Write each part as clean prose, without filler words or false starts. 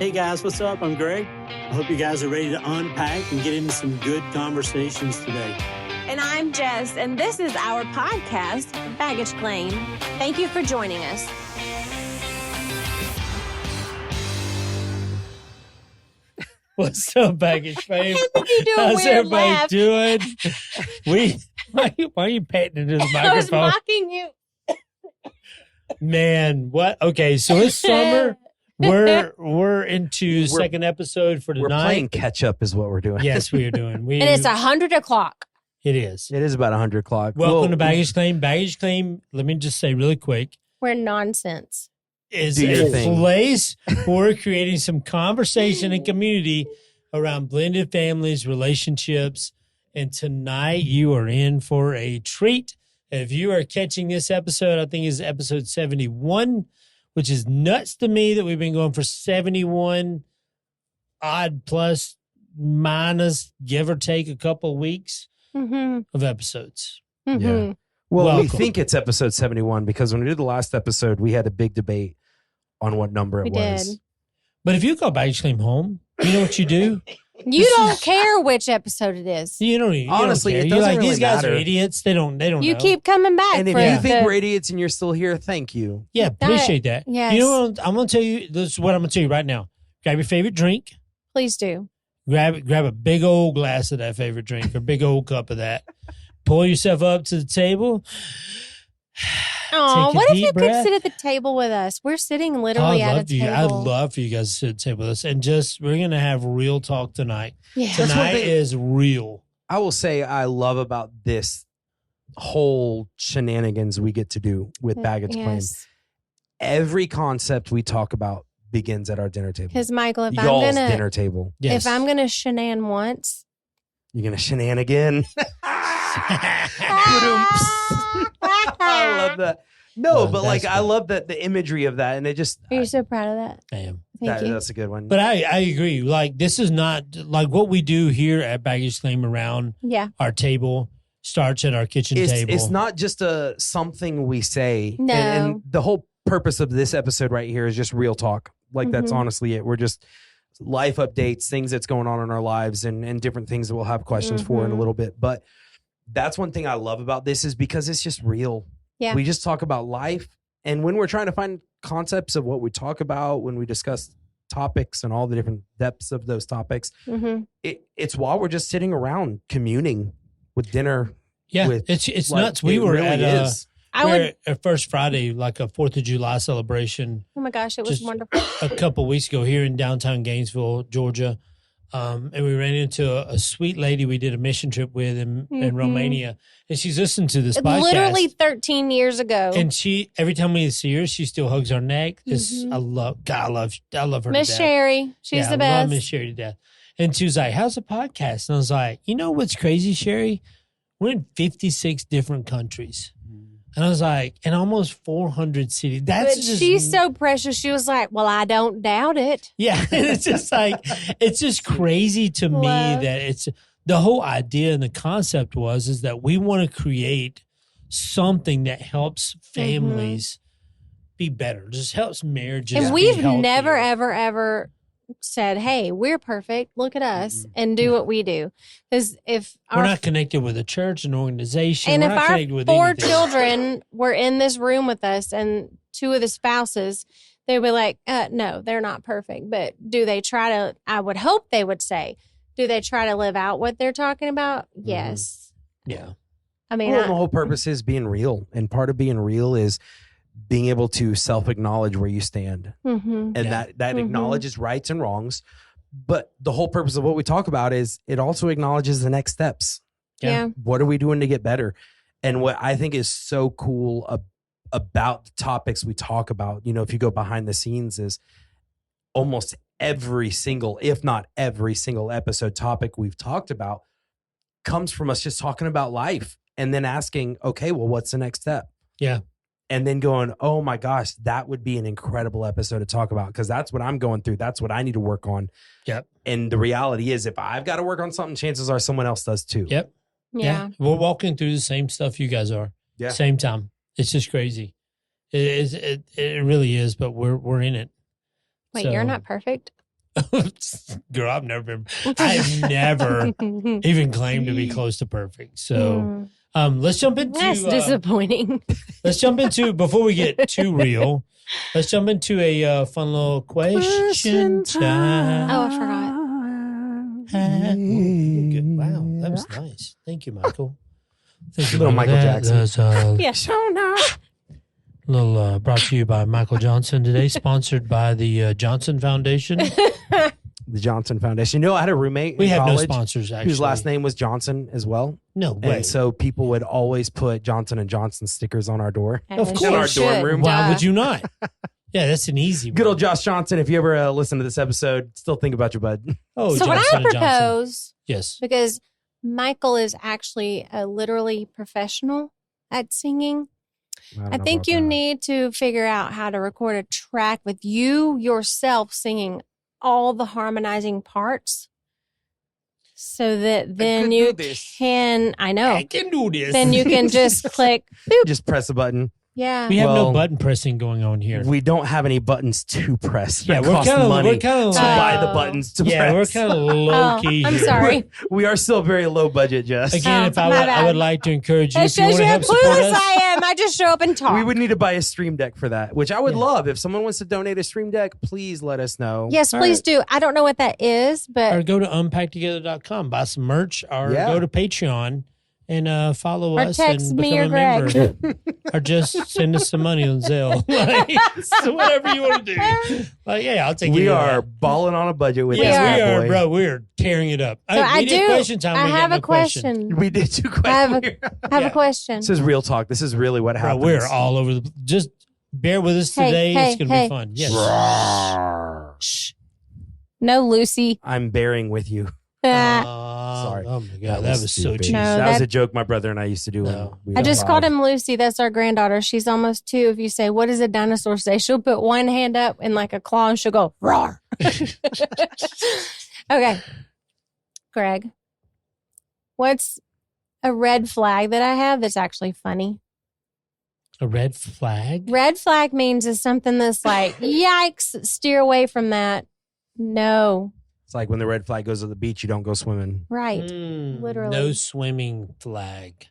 Hey guys, what's up? I'm Greg. I hope you guys are ready to unpack and get into some good conversations today. And I'm Jess, and this is our podcast, Baggage Claim. Thank you for joining us. What's up, Baggage Claim? You do a How's weird everybody laugh. doing? Why are you patting into the I was microphone? mocking you. Man, what? Okay, so it's summer. We're into second episode for tonight. We're playing catch up is what we're doing. Yes, we are doing. And it's 100 o'clock. It is. It is about 100 o'clock. Welcome to Baggage Claim. Baggage Claim, let me just say really quick, We're nonsense. is Do your a thing. place for creating some conversation and community around blended families, relationships. And tonight you are in for a treat. If you are catching this episode, I think it's episode 71, which is nuts to me that we've been going for 71 odd plus minus, give or take a couple of weeks Mm-hmm. of episodes. Mm-hmm. Yeah. Well, we Welcome. think it's episode 71 because when we did the last episode, we had a big debate on what number it We was. did. But if you call Baggage Claim home, you know what you do? You don't care which episode it is. You don't even Honestly, you don't it care. You're doesn't like, really these guys matter. are idiots. They don't You know. keep coming back. And if for you the, think we're idiots and you're still here, thank you. Yeah, appreciate that. yes. You know what I'm going to tell you? This is what I'm going to tell you right now. Grab your favorite drink. Please do. Grab a big old glass of that favorite drink or a big old cup of that. Pull yourself up to the table. Oh, Take a what if deep you breath. could sit at the table with us? We're sitting literally at a table. I'd love for you guys to sit at the table with us. And just, we're going to have real talk tonight. Yeah. That's one Tonight thing- is real. I will say I love about this whole shenanigans we get to do with Baggage Claim. Yes. Every concept we talk about begins at our dinner table. Because Michael, if Y'all's I'm gonna dinner table. Yes. if I'm gonna shenan once, You're going to shenanigan. I love that. No, Oh, but like that's I good. love that the imagery of that, and it just are you so proud of that? I am. Thank you. that's a good one. But I agree. Like, this is not like what we do here at Baggage Claim around Yeah. our table starts at our kitchen table. it's not just a something we say. No. And the whole purpose of this episode right here is just real talk. Like that's Mhm. honestly it. We're just life updates, things that's going on in our lives, and different things that we'll have questions for in a Mhm. little bit. But that's one thing I love about this is because it's just real. Yeah. We just talk about life. And when we're trying to find concepts of what we talk about, when we discuss topics and all the different depths of those topics, Mm-hmm. it's while we're just sitting around communing with dinner. yeah, with, it's like, nuts. We it were really at is. I we would. were at First Friday, like a 4th of July celebration Oh my gosh, it was just- wonderful. a couple weeks ago here in downtown Gainesville, Georgia. And we ran into a sweet lady we did a mission trip with in Mhm. Romania. And she's listened to this podcast. Literally 13 years ago. And she, every time we see her, she still hugs our neck. It's, Mhm. I love her. Miss to death. Sherry, she's Yeah, the I love best. Miss Sherry to death. And she was like, "How's the podcast?" And I was like, "You know what's crazy, Sherry? We're in 56 different countries." And I was like, "in almost 400 cities." That's But just she's so precious. She was like, "Well, I don't doubt it." yeah. And it's just like it's just crazy to me Love. that it's the whole idea and the concept is that we want to create something that helps families be better, just helps marriages. And be we've healthier. never, ever, ever said, "Hey, we're perfect. Look at us and do what we do." Because if We're our not connected with a church, an organization. and We're if not our connected with 4 anything. children were in this room with us and 2 of the spouses, they'd be like, "No, they're not perfect." But do they try to? I would hope they would say, "Do they try to live out what they're talking about?" Yes. Yeah. I mean, Well, the whole purpose is being real. And part of being real is being able to self-acknowledge where you stand. mhm. And Yeah. that Mhm. acknowledges rights and wrongs. But the whole purpose of what we talk about is it also acknowledges the next steps. Yeah. What are we doing to get better? And what I think is so cool about the topics we talk about, you know, if you go behind the scenes, is almost every single, if not every single episode topic we've talked about comes from us just talking about life and then asking, okay, well, what's the next step? Yeah. And then going, oh my gosh, that would be an incredible episode to talk about because that's what I'm going through. That's what I need to work on. Yep. And the reality is, if I've got to work on something, chances are someone else does too. Yep. Yeah. We're walking through the same stuff you guys are. Yeah. Same time. It's just crazy. It really is, but we're in it. Wait, So- you're not perfect? Girl, I've never even claimed to be close to perfect. So let's jump into That's disappointing. let's jump into before we get too real. Let's jump into a fun little question time. Oh, I forgot. Good. Wow, that was nice. Thank you, Michael. Thank you, Little Michael Jackson. That's Yeah. little brought to you by Michael Johnson today, sponsored by the Johnson Foundation. The Johnson Foundation. You know, I had a roommate We in have no college sponsors, actually. whose last name was Johnson as well. No way. And so people would always put Johnson & Johnson stickers on our door. Of As course. you In our dorm should. room. Why Duh. would you not? Yeah, that's an easy Good one. old Josh Johnson. If you ever listen to this episode, still think about your bud. Oh, So what I Johnson & Johnson. propose, Yes. because Michael is actually a literally professional at singing, I don't think know you about that. need to figure out how to record a track with you yourself singing all the harmonizing parts so that then could you do this. can, I know, I can do this. then you can just click, boop. Just press a button. Yeah. We have no Well, button pressing going on here. We don't have any buttons to press. Yeah, It we're costs kind of money to to buy the buttons to yeah, we're press. kind of low key. I'm here. sorry. We are still very low budget, Jess. Again, Oh, if I my would, I bad. would like to encourage you It if you want shows to you how help support clueless us. I am. I just show up and talk. We would need to buy a stream deck for that, which I would Yeah. love. If someone wants to donate a stream deck, please let us know. Yes, All please right. do. I don't know what that is, but Or go to unpacktogether.com, buy some merch, or Yeah. go to Patreon and follow or us text and me become or a Greg. member. Or just send us some money on Zelle. Like, so whatever you want to do. Like, yeah, I'll take We any of are that. balling on a budget with We this Yeah, we bad are, boy. bro. We are tearing it up. So I we did do. question time. I we got have no a question. We did two I have questions. I have Yeah. a question. This is real talk. This is really what Bro, happens. we're all over the. Just bear with us Hey, today. hey, It's going to hey. be fun. Yes. Shh. No, Lucy. I'm bearing with you. Sorry. Oh my god, that was so stupid. cheesy. No, that was that- a joke my brother and I used to do. No. When we I were just five. called him Lucy. That's our granddaughter. She's almost 2. If you say, "What does a dinosaur say?" She'll put one hand up and like a claw, and she'll go roar. Okay, Greg, what's a red flag that I have that's actually funny? A red flag. Red flag means is something that's like, yikes, steer away from that. No, It's like when the red flag goes to the beach, you don't go swimming. right. Literally. No swimming flag.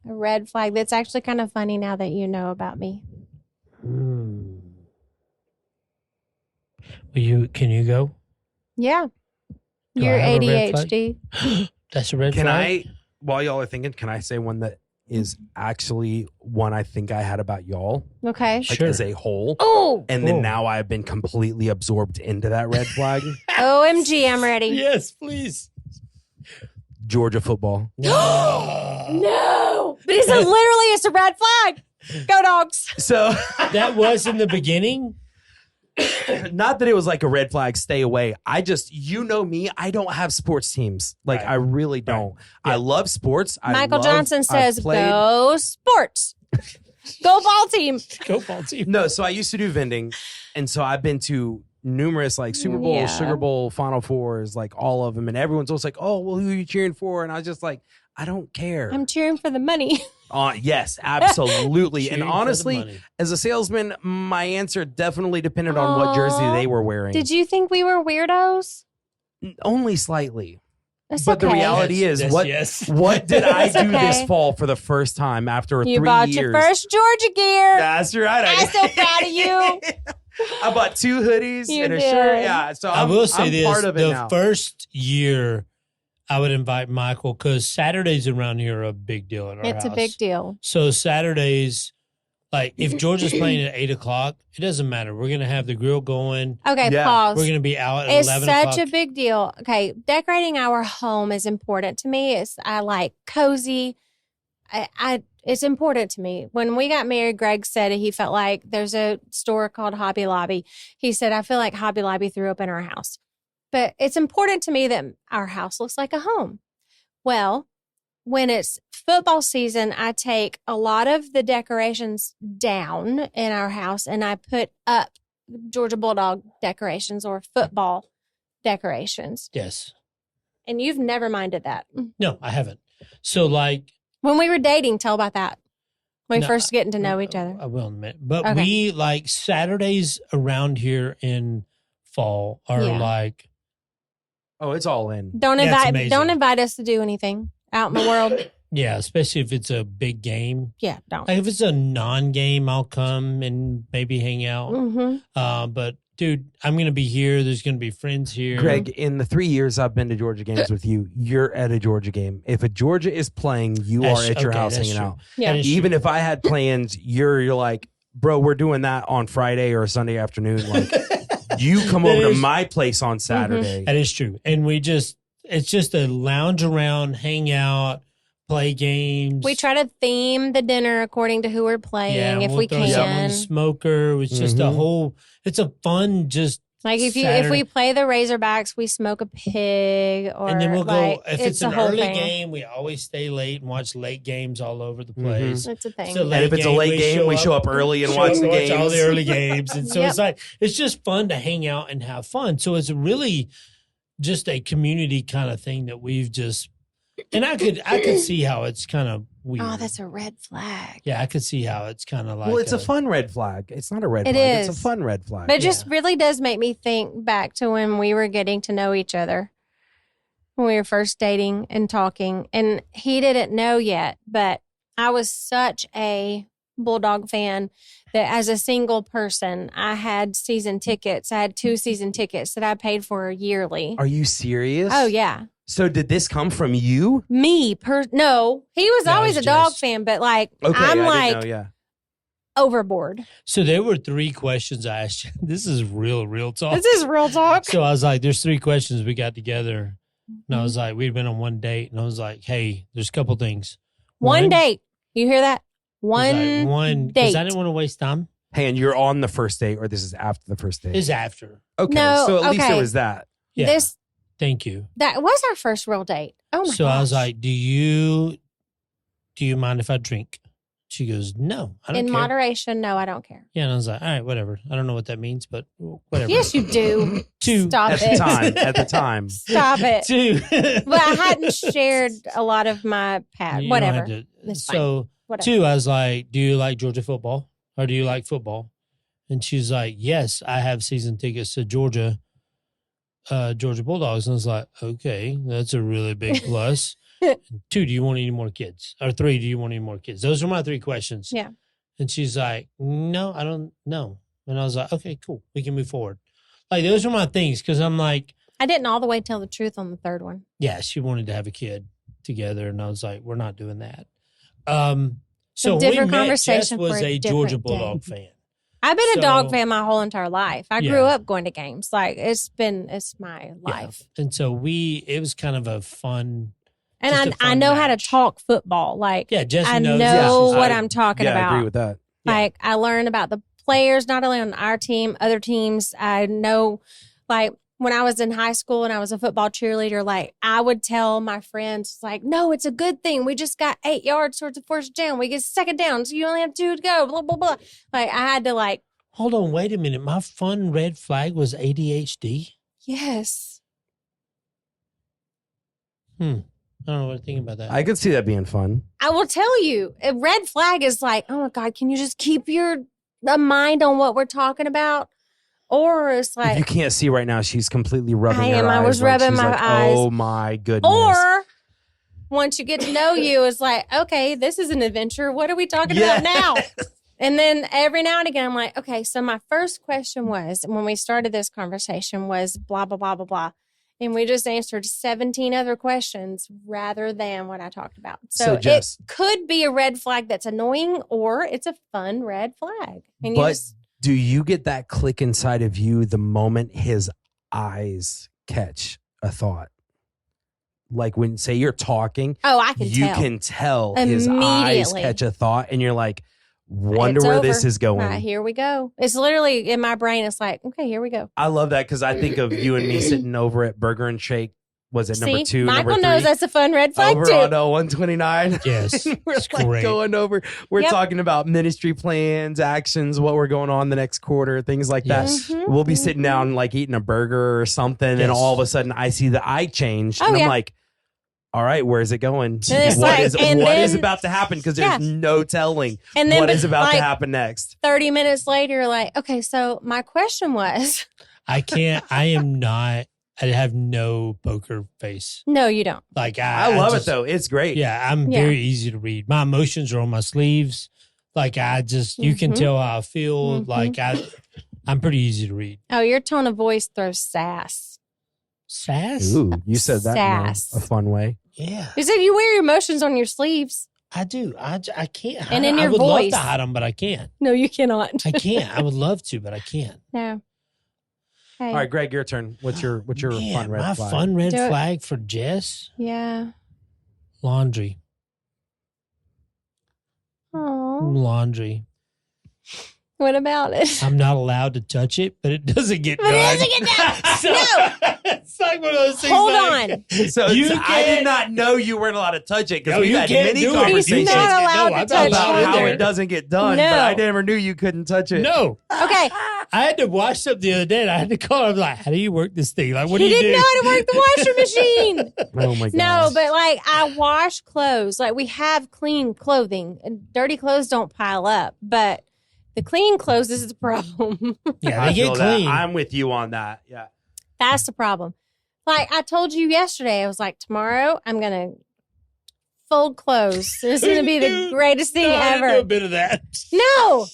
A red flag that's actually kind of funny now that you know about me. Mm. Can you go? Yeah. Do I You're have a red flag? ADHD. That's a red Can flag. I, while y'all are thinking, can I say one that is actually one I think I had about y'all, Okay. like Sure. as a whole? Oh, And then Oh. now I've been completely absorbed into that red flag. OMG, I'm ready. Yes, please. Georgia football. No, but it's a red flag. Go dogs. So That was in the beginning. not that it was like a red flag, stay away. I just, you know me, I don't have sports teams. Like Right. I really don't. Yeah. I love sports. Michael Johnson I've says, played- "Go sports, go ball team." Go ball team. No, so I used to do vending, and so I've been to numerous like Super Bowl, Yeah. Sugar Bowl, Final Fours, like all of them, and everyone's always like, "Oh, well, who are you cheering for?" And I was just like, I don't care. I'm cheering for the money. Yes, absolutely. Cheering And for the honestly, money. as a salesman, my answer definitely depended on what jersey Aw. they were wearing. Did you think we were weirdos? Only slightly. That's But the okay. reality is, Yes, what yes. what did I That's do this okay. fall for the first time after You 3 bought years? your first Georgia gear. That's right. I I'm did. so proud of you. I bought 2 hoodies You and a did. shirt. Yeah, so I will say I'm this: part of it the now. first year, I would invite Michael because Saturdays around here are a big deal at our It's a house. big deal. So Saturdays, like if Georgia's playing at 8:00, it doesn't matter. We're gonna have the grill going. Okay, Yeah. pause. We're gonna be out at It's 11 such o'clock. a big deal. Okay, decorating our home is important to me. I like cozy. It's important to me. When we got married, Greg said he felt like there's a store called Hobby Lobby. He said, I feel like Hobby Lobby threw up in our house. But it's important to me that our house looks like a home. Well, when it's football season, I take a lot of the decorations down in our house and I put up Georgia Bulldog decorations or football decorations. Yes. And you've never minded that. No, I haven't. So like When we were dating, tell about that. When we No, first getting to know each other. I will admit. But Okay. we like Saturdays around here in fall are Yeah. like Oh, it's all in. Don't That's invite amazing. don't invite us to do anything out in the world. Yeah, especially if it's a big game. Yeah, don't. Like if it's a non-game, I'll come and maybe hang out. Mm-hmm. But dude, I'm gonna be here. There's gonna be friends here. Greg, in the 3 years I've been to Georgia games with you, you're at a Georgia game. If a Georgia is playing, you are at your house that's hanging true. out. Yeah. That is Even true. if I had plans, you're like, bro, we're doing that on Friday or Sunday afternoon. Like, you come That over to is- my place on Saturday. That is true. And it's just a lounge around, hang out, play games. We try to theme the dinner according to who we're playing if we'll we throw something in can. the smoker. It's just a Mhm. whole. It's a fun just. Like if Saturday. we play the Razorbacks, we smoke a pig, or And then we'll like, go. If it's a an whole early thing. game, we always stay late and watch late games all over the Mhm. place. It's a thing. So And if it's a late game, we show up early and watch the all games. the early games. And so Yep. it's like it's just fun to hang out and have fun. So it's really just a community kind of thing that we've just. And I could see how it's kind of weird. Oh, that's a red flag. Yeah, I could see how it's kind of like. Well, it's a fun red flag. It's not a red It flag. is. It's a fun red flag. But it just really does make me think back to when we were getting to know each other, when we were first dating and talking. And he didn't know yet, but I was such a Bulldog fan that as a single person, I had season tickets. I had 2 season tickets that I paid for yearly. Are you serious? Oh, yeah. So did this come from you? No, he was That always was a dog Jess. fan, but like, Okay, I'm I like didn't know, yeah. overboard. So there were 3 questions I asked you. This is real talk. This is real talk. So I was like, there's 3 questions we got together. And I was Mm-hmm. like, we'd been on one date. And I was like, hey, there's a couple things. One date. You hear that? I was like, One because date. I didn't want to waste time. Hey, and you're on the first date, or this is after the first date? Is after. Okay, No, so at least okay. there was that. Yeah. Thank you. That was our first real date. Oh my So I was gosh. like, do you mind if I drink? She goes, no, I don't in care. moderation, no, I don't care. Yeah, and I was like, all right, whatever. I don't know what that means, but whatever. Yes, you do. 2. Stop At it. the time. At the time. Stop it. 2. But I hadn't shared a lot of my past. You don't Whatever. have to- It's fine. So Whatever. 2, I was like, do you like Georgia football or do you like football? And she's like, yes, I have season tickets to Georgia Bulldogs. And I was like, okay, that's a really big plus. 2, do you want any more kids? Or 3, do you want any more kids? Those are my 3 questions. Yeah. And she's like, no, I don't know. And I was like, okay, cool. We can move forward. Like, those are my things. Cause I'm like, I didn't all the way tell the truth on the third one. yeah, she wanted to have a kid together. And I was like, we're not doing that. So A different we met, conversation Jess was for a a Georgia different Bulldog day. fan. I've been So- a dog fan my whole entire life. I grew Yeah. up going to games. Like it's my life. Yeah. And so it was kind of a fun. And Just a I fun know how to match. talk football. Like Yeah, Jesse I knows. know Yeah. what I- I'm talking Yeah, about. I agree with that. Yeah. Like I learned about the players, not only on our team, other teams. I know, like when I was in high school and I was a football cheerleader, like I would tell my friends, like, no, it's a good thing. We just got 8 yards towards the first down. We get second down, so you only have 2 to go. Blah blah blah. Like I had to like, Hold on, wait a minute. My fun red flag was ADHD. yes. I don't know what to think about that. I could see that being fun. I will tell you, a red flag is like, oh my God, can you just keep your mind on what we're talking about? Or it's If like, you can't see right now, she's completely rubbing I her am. eyes. I was like rubbing she's my like, eyes. Oh my goodness. or once you get to know you, it's like, okay, this is an adventure. What are we talking about now? And then every now and again, I'm like, okay, so my first question was, when we started this conversation, was blah, blah, blah, blah, blah. And we just answered 17 other questions rather than what I talked about. So, Jess, it could be a red flag that's annoying, or it's a fun red flag. And you but just, do you get that click inside of you the moment his eyes catch a thought? Like when, say, you're talking, oh, I can you tell. can tell his eyes Immediately. catch a thought, and you're like, wonder It's where over. this is going. Right, here we go. It's literally in my brain. It's like, okay, here we go. I love that because I think of you and me sitting over at Burger and Shake. Was it number See, 2, Michael number 3? knows that's a fun red flag over too. on 129. Yes, we're it's like great. going over. We're Yep. talking about ministry plans, actions, what we're going on the next quarter, things like Yes. that. Mhm, We'll be sitting mhm. down like eating a burger or something, and Yes. all of a sudden I see the eye change, Oh, and I'm yeah. like, "All right, where's it going? And it's What like- is and what is then- about to happen? Because there's Yeah. no telling And then what is about like, to happen next." 30 minutes later, like, okay, so my question was, I am not. I have no poker face. No, you don't. Like I love just- it though. It's great. Yeah, I'm Yeah. very easy to read. My emotions are on my sleeves. Like you can Mhm. tell how I feel. Mhm. Like I'm pretty easy to read. Oh, your tone of voice throws sass. Sass? Ooh, you said that Sass. in a fun way. Yeah, You said you wear your emotions on your sleeves. I do. I can't hide And in them. your I would love voice. to hide them, but I can't. No, you cannot. I can't. I would love to, but I can't. No. Okay. All right, Greg, your turn. What's your Man, fun red my flag? fun red Do it. flag for Jess? Yeah. Laundry. Oh. Laundry. What about it? I'm not allowed to touch it, but it doesn't get But done. it doesn't get done. It's like one of those things. Hold like- on. So You I can't- did not know you weren't allowed to touch it because No, we've you had can't many do it. conversations He's not allowed No, to I'm touch not about it. how either. it doesn't get done, No. but I never knew you couldn't touch it. No. Okay. I had to wash something the other day and I had to call. I was like, how do you work this thing? Like, what He do you didn't do? know how to work the washer machine. Oh my god. No, but like I wash clothes. Like we have clean clothing and dirty clothes don't pile up, but the clean clothes is the problem. Yeah, I they feel get that. clean. I'm with you on that. Yeah. That's the problem. Like I told you yesterday, I was like, tomorrow I'm gonna fold clothes. This is gonna be the Dude, greatest thing No, I didn't do a ever. bit of that. No.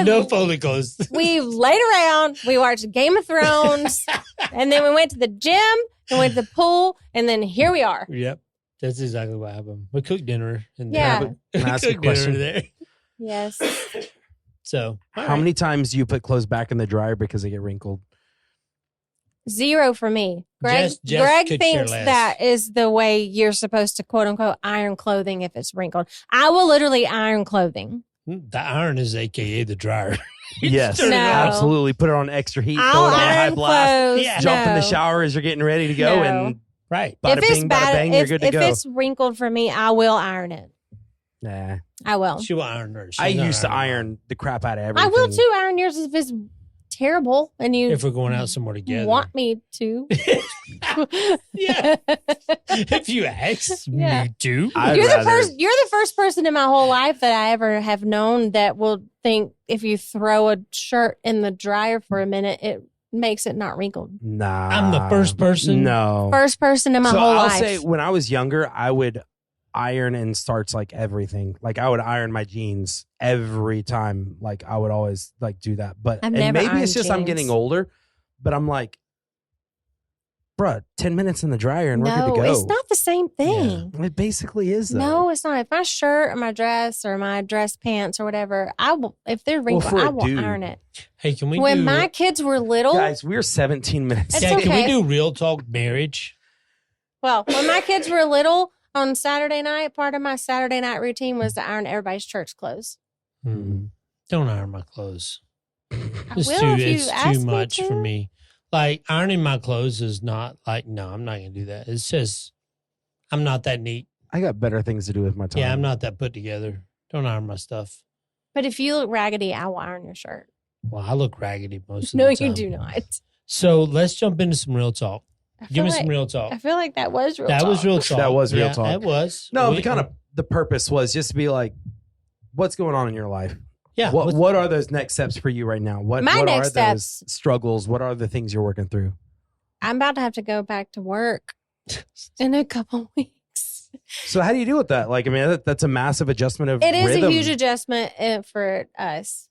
No folding clothes. We laid around, we watched Game of Thrones, and then we went to the gym and went to the pool, and then here we are. Yep. That's exactly what happened. We cooked dinner. And Yeah. then Can I ask a cooked dinner question? there. Yes. So, all How right. many times do you put clothes back in the dryer because they get wrinkled? 0 for me. Greg, Jess Greg could care thinks less. that is the way you're supposed to quote unquote iron clothing if it's wrinkled. I will literally iron clothing. The iron is AKA the dryer. Yes, turn it on. absolutely. Put it on extra heat. I'll throw it on high iron blast. clothes. Yeah. Jump in the No. shower as you're getting ready to go, No. and Right. bada If it's bing, bada bad, bang, you're if, good to if go. it's wrinkled for me, I will iron it. Nah. I will. She will iron hers. She's I not used to ironing iron the crap out of everything. I will too iron yours if it's terrible and you mine. If we're going out somewhere together. want me to. Yeah. If you ask Yeah. me to. I'd You're the rather- first person in my whole life that I ever have known that will think if you throw a shirt in the dryer for a minute, it makes it not wrinkled. Nah. I'm the first person. No. First person in my so whole I'll life. say when I was younger, I would iron and starch like everything. Like I would iron my jeans every time. Like I would always like do that. But I've and never maybe ironed it's just I'm jeans. getting older. But I'm like, bruh, 10 minutes in the dryer and we're good no, to go. it's not the same thing. It basically is though. No, it's not. If my shirt or my dress or my dress pants or whatever, I will. If they're wrinkled, for a I will dude. iron it. Hey, can we When do my kids were little, Guys, we're 17 minutes. It's yeah, in. can we okay. do real talk marriage? well, when my kids were little on Saturday night, part of my Saturday night routine was to iron everybody's church clothes. Don't iron my clothes. I It's will too if you it's ask too me much to. for me. Like ironing my clothes is not like no, I'm not gonna do that. It's just I'm not that neat. I got better things to do with my time. Yeah, I'm not that put together. Don't iron my stuff. But if you look raggedy, I will iron your shirt. Well, I look raggedy most of No, the time. you do not. So let's jump into some real talk. I Give feel me like, some real talk. I feel like that was real. That was talk. real talk. That was real Yeah, talk. It was. No, We- the kind of the purpose was just to be like, what's going on in your life? yeah. What are those next steps for you right now? What My what next are those steps- struggles? What are the things you're working through? I'm about to have to go back to work in a couple weeks. So how do you deal with that? Like, I mean, that's a massive adjustment of It is rhythm. a huge adjustment for us.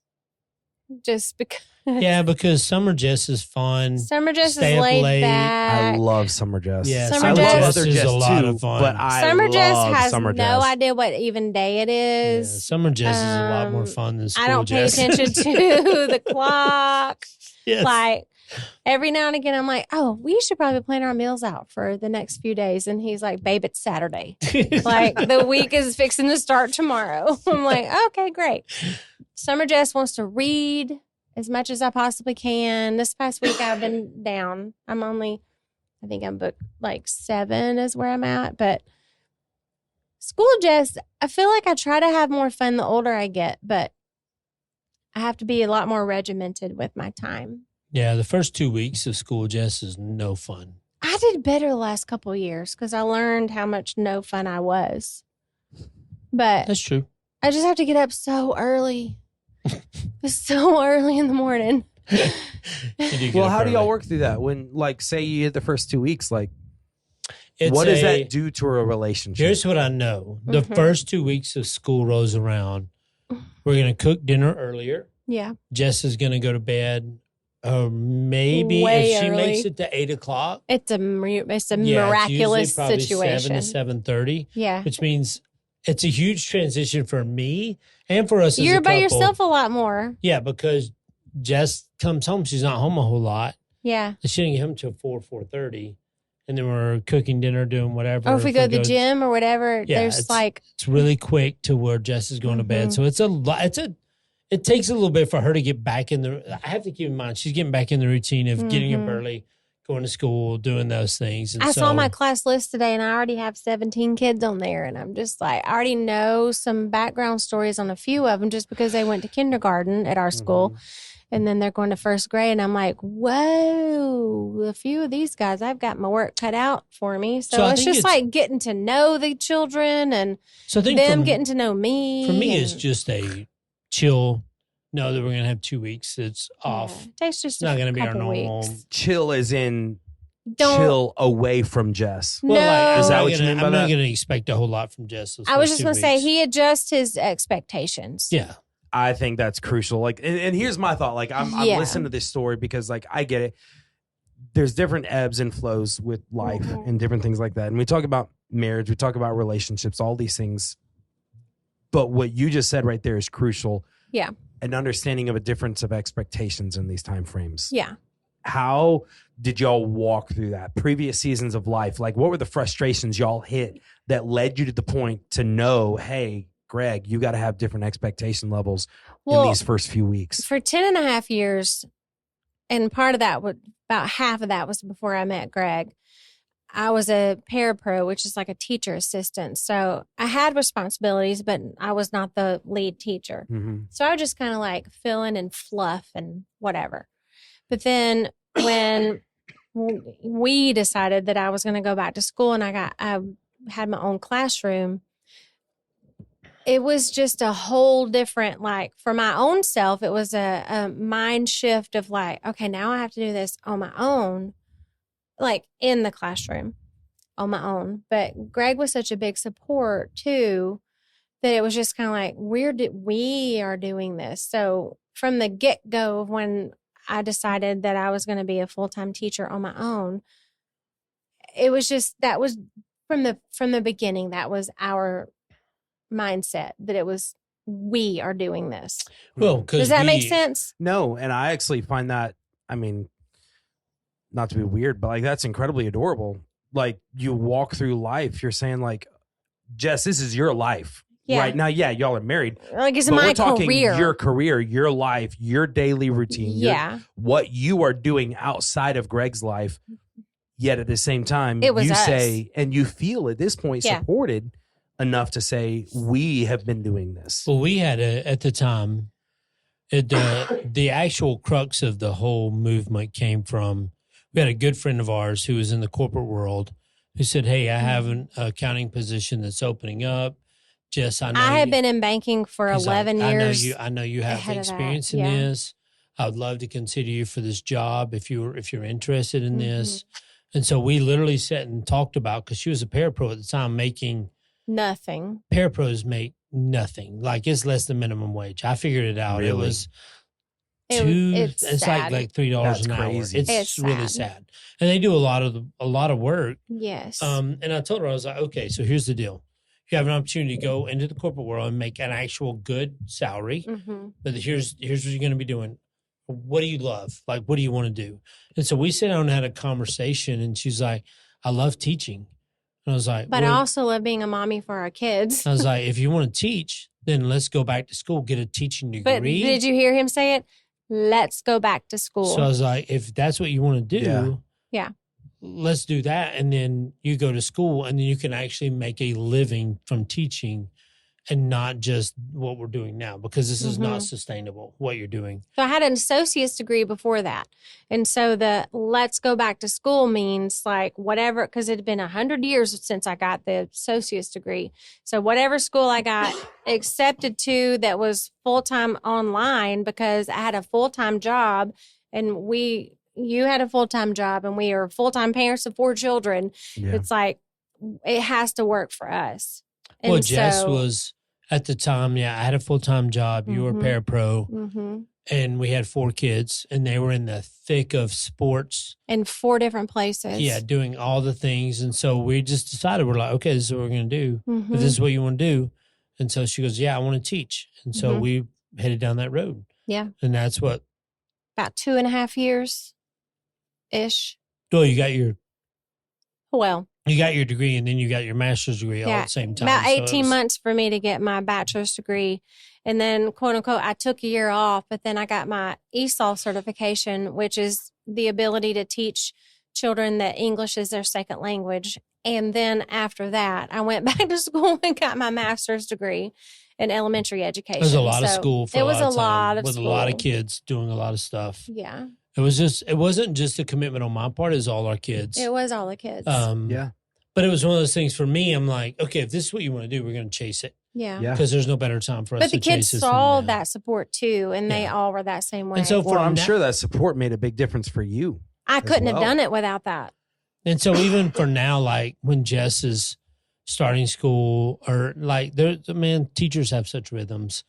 Just because Yeah, because summer Jess is fun. Summer Jess Stay is up laid late. back. I love Summer Jess. Yeah, Summer I Jess love other is Jess a lot too, of fun. but I Summer Jess love has Summer no Jess. idea what even day it Yeah, is. summer Jess is a lot more Um, fun than school I don't pay Jess. attention to the clock. Yes. Like every now and again, I'm like, oh, we should probably plan our meals out for the next few days. And he's like, babe, it's Saturday. Like the week is fixing to start tomorrow. I'm like, okay, great. Summer Jess wants to read as much as I possibly can. This past week I've been down. I think I'm booked like 7 is where I'm at. But school Jess, I feel like I try to have more fun the older I get, but I have to be a lot more regimented with my time. Yeah, the first 2 weeks of school Jess is no fun. I did better the last couple of years because I learned how much no fun I was. But That's true. I just have to get up so early. It's so early in the morning. Well, how do y'all work through that when, like, say you hit the first 2 weeks? Like, It's what does that do to a relationship? Here's what I know. The first 2 weeks of school rolls around. We're going to cook dinner earlier. Yeah. Jess is going to go to bed. Maybe Way if she early. makes it to 8 o'clock. It's a miraculous probably situation. 7 to 7:30. Yeah. Which means it's a huge transition for me and for us as You're a by couple. yourself a lot more. Yeah, because Jess comes home. She's not home a whole lot. Yeah. She didn't get home till 4:30. And then we're cooking dinner, doing whatever. Or if we go to the gym or whatever, Yeah, there's like it's really quick to where Jess is going to bed. So it's a lot. It takes a little bit for her to get back in the. I have to keep in mind she's getting back in the routine of getting up early, going to school, doing those things. And I saw my class list today, and I already have 17 kids on there, and I'm just like, I already know some background stories on a few of them just because they went to kindergarten at our school. And then they're going to first grade. And I'm like, whoa, a few of these guys, I've got my work cut out for me. So it's just like getting to know the children and them getting to know me. For me, it's just a chill, know that we're going to have 2 weeks. It's off. Yeah, it takes just it's not going to be our couple normal. weeks. Chill as in chill away from Jess. No. Well, Is that what you mean by I'm that? not going to expect a whole lot from Jess. I was just going to say, he adjusts his expectations. Yeah. I think that's crucial. Like, and here's my thought. Like, I'm listening to this story because, like, I get it. There's different ebbs and flows with life and different things like that. And we talk about marriage, we talk about relationships, all these things. But what you just said right there is crucial. Yeah. An understanding of a difference of expectations in these time frames. Yeah. How did y'all walk through that? Previous seasons of life, like, what were the frustrations y'all hit that led you to the point to know, hey, Greg, you got to have different expectation levels in these first few weeks? For 10 and a half years, and part of that, about half of that was before I met Greg, I was a parapro, which is like a teacher assistant. So I had responsibilities, but I was not the lead teacher. So I was just kind of like fill in and fluff and whatever. But then when we decided that I was going to go back to school and I had my own classroom, it was just a whole different, like, for my own self, it was a mind shift of like, okay, now I have to do this on my own, like in the classroom on my own. But Greg was such a big support too, that it was just kind of like, we are doing this. So from the get-go of when I decided that I was going to be a full-time teacher on my own, it was just, that was from the beginning, that was our mindset, that it was, we are doing this. Well, does that make sense? No, and I actually find that, I mean, not to be weird, but like, that's incredibly adorable. Like, you walk through life, you're saying like, Jess, this is your life. Yeah. Right now, yeah, y'all are married. Like, it's but my we're talking career. your career, your life, your daily routine, what you are doing outside of Greg's life. Yet at the same time, it was you us. Say, and you feel at this point supported enough to say, we have been doing this. Well, we had at the time, the actual crux of the whole movement came from, we had a good friend of ours who was in the corporate world who said, hey, I have an accounting position that's opening up. Jess, I know I had been in banking for 11 years. I know you have experience in this. I would love to consider you for this job if you're interested in this. And so we literally sat and talked about, because she was a parapro at the time, making nothing. Parapros make nothing. Like, it's less than minimum wage. I figured it out. Really? It was it's like $3 an hour. It's really sad. And they do a lot of work. Yes. And I told her, I was like, okay, so here's the deal. You have an opportunity to go into the corporate world and make an actual good salary. But here's what you're going to be doing. What do you love? Like, what do you want to do? And so we sat down and had a conversation, and she's like, I love teaching. And I was like, but I also love being a mommy for our kids. I was like, if you want to teach, then let's go back to school, get a teaching degree. But did you hear him say it? Let's go back to school. So I was like, if that's what you want to do, yeah, let's do that. And then you go to school, and then you can actually make a living from teaching and not just what we're doing now, because this is not sustainable, what you're doing. So I had an associate's degree before that. And so the let's go back to school means like whatever, because it had been 100 years since I got the associate's degree. So whatever school I got accepted to that was full-time online, because I had a full-time job and you had a full-time job, and we are full-time parents of 4 children. Yeah. It's like, it has to work for us. And Well, Jess so- was at the time, I had a full-time job. You were parapro, and we had 4 kids, and they were in the thick of sports. in 4 different places. Yeah, doing all the things. And so we just decided, we're like, okay, this is what we're going to do. Mm-hmm. If this is what you want to do. And so she goes, yeah, I want to teach. And so we headed down that road. Yeah. And that's what, About 2.5 years-ish. well, you got your degree, and then you got your master's degree all at the same time. About So it 18 was- months for me to get my bachelor's degree. And then, quote unquote, I took a year off, but then I got my ESOL certification, which is the ability to teach children that English is their second language. And then after that, I went back to school and got my master's degree in elementary education. There's a lot of So school for it was a of time, lot of with school. a lot of kids doing a lot of stuff. Yeah, It wasn't just a commitment on my part, it was all our kids. it was all the kids. Yeah. But it was one of those things for me, I'm like, okay, if this is what you want to do, we're going to chase it. yeah. Yeah. Because there's no better time for us But the to chase kids this saw than now. that support too, and they Yeah. all were that same way. And so Well, I'm now- sure that support made a big difference for you. I couldn't have well. done it without that. And so even for now, like when Jess is starting school, or like teachers have such rhythms.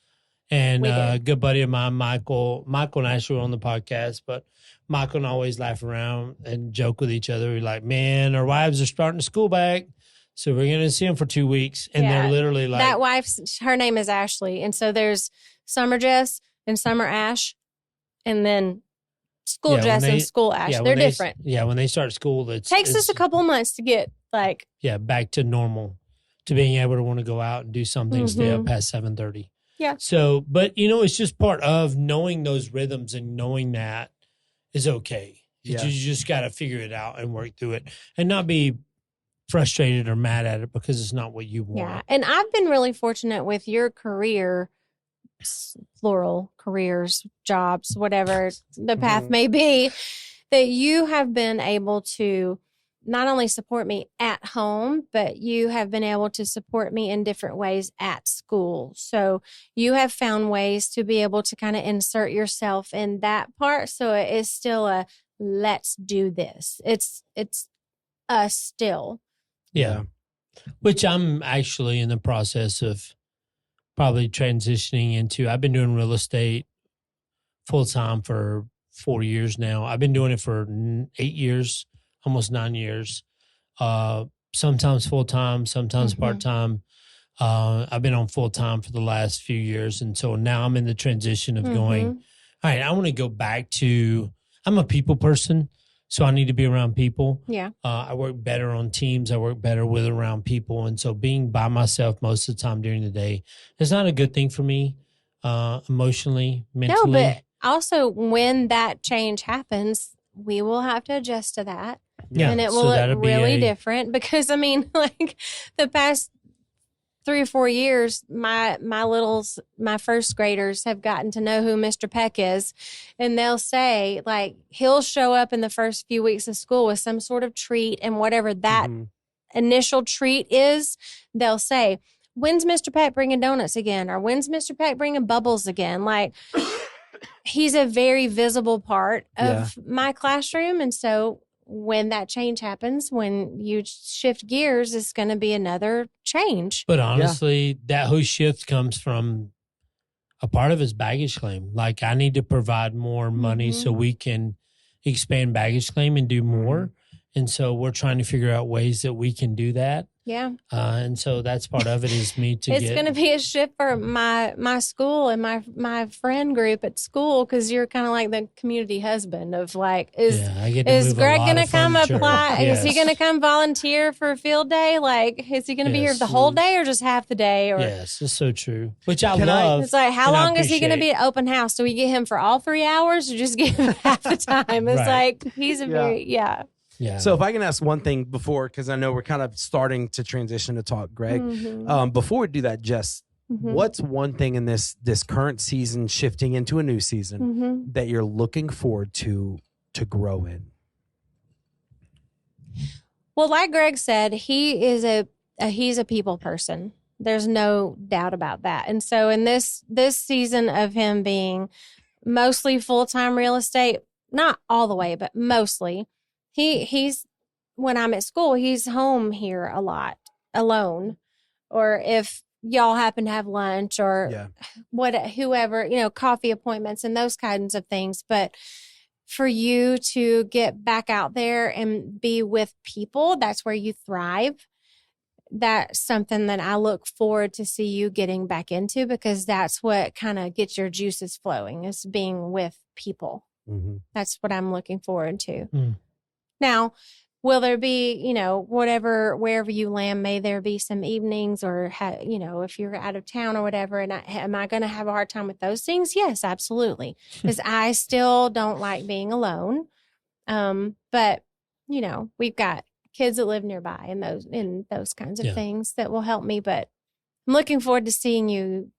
And We do. a good buddy of mine, Michael and Ashley were on the podcast, but Michael and I always laugh around and joke with each other. We're like, man, our wives are starting school back, so we're going to see them for 2 weeks. And Yeah. they're literally like, That her name is Ashley. And so there's Summer Jess and Summer Ash, and then School Yeah, when Jess they- and School Ash. when They're they- different. Yeah, when they start school, Takes us a couple months to get like, back to normal, to being able to want to go out and do something, stay up past 7:30. Yeah. So, but it's just part of knowing those rhythms, and knowing that is okay. Yeah. You just got to figure it out and work through it, and not be frustrated or mad at it because it's not what you want. yeah. And I've been really fortunate with your career, plural careers, jobs, whatever the path may be, that you have been able to not only support me at home, but you have been able to support me in different ways at school. So you have found ways to be able to kind of insert yourself in that part. So it is still a let's do this. It's us still. Yeah. Which I'm actually in the process of probably transitioning into. I've been doing real estate full time for 4 years now. I've been doing it for 8 years, almost 9 years. Sometimes full time, sometimes part time. I've been on full time for the last few years. And so now I'm in the transition of going, all right, I want to go back to, I'm a people person. So I need to be around people. Yeah. I work better on teams. I work better with around people. And so being by myself most of the time during the day is not a good thing for me, emotionally, mentally. No, but also when that change happens, we will have to adjust to that. Yeah, And it so will that'll look be really different because, I mean, like the past 3 or 4 years, my first graders have gotten to know who Mr. Peck is. And they'll say, like, he'll show up in the first few weeks of school with some sort of treat, and whatever that initial treat is, they'll say, when's Mr. Peck bringing donuts again? Or when's Mr. Peck bringing bubbles again? Like, he's a very visible part of my classroom. And so when that change happens, when you shift gears, it's going to be another change. But honestly, that whole shift comes from a part of his baggage claim. Like, I need to provide more money so we can expand baggage claim and do more. And so we're trying to figure out ways that we can do that. Yeah. And so that's part of it is me to It's going to be a shift for my school and my friend group at school, because you're kind of like the community husband of like, is Greg going to come apply? Yes. Is he going to come volunteer for a field day? Like, is he going to be here the whole day or just half the day? Or Yes, it's so true. Which I Can love. it's like, how and I long is he going to be appreciate. at open house? Do we get him for all 3 hours or just get him half the time? It's Right. like, he's a Yeah. very, Yeah. So if I can ask one thing before, because I know we're kind of starting to transition to talk, Greg. Before we do that, Jess, what's one thing in this current season, shifting into a new season, that you're looking forward to grow in? Well, like Greg said, he's a people person. There's no doubt about that. And so in this season of him being mostly full-time real estate, not all the way, but mostly. He's when I'm at school, he's home here a lot alone. Or if y'all happen to have lunch or whoever, coffee appointments and those kinds of things. But for you to get back out there and be with people, that's where you thrive. That's something that I look forward to see you getting back into, because that's what kind of gets your juices flowing, is being with people. Mm-hmm. That's what I'm looking forward to. Now, will there be, wherever you land, may there be some evenings or, if you're out of town or whatever, and am I going to have a hard time with those things? Yes, absolutely. Because I still don't like being alone. But, we've got kids that live nearby and those kinds of things that will help me. But I'm looking forward to seeing you,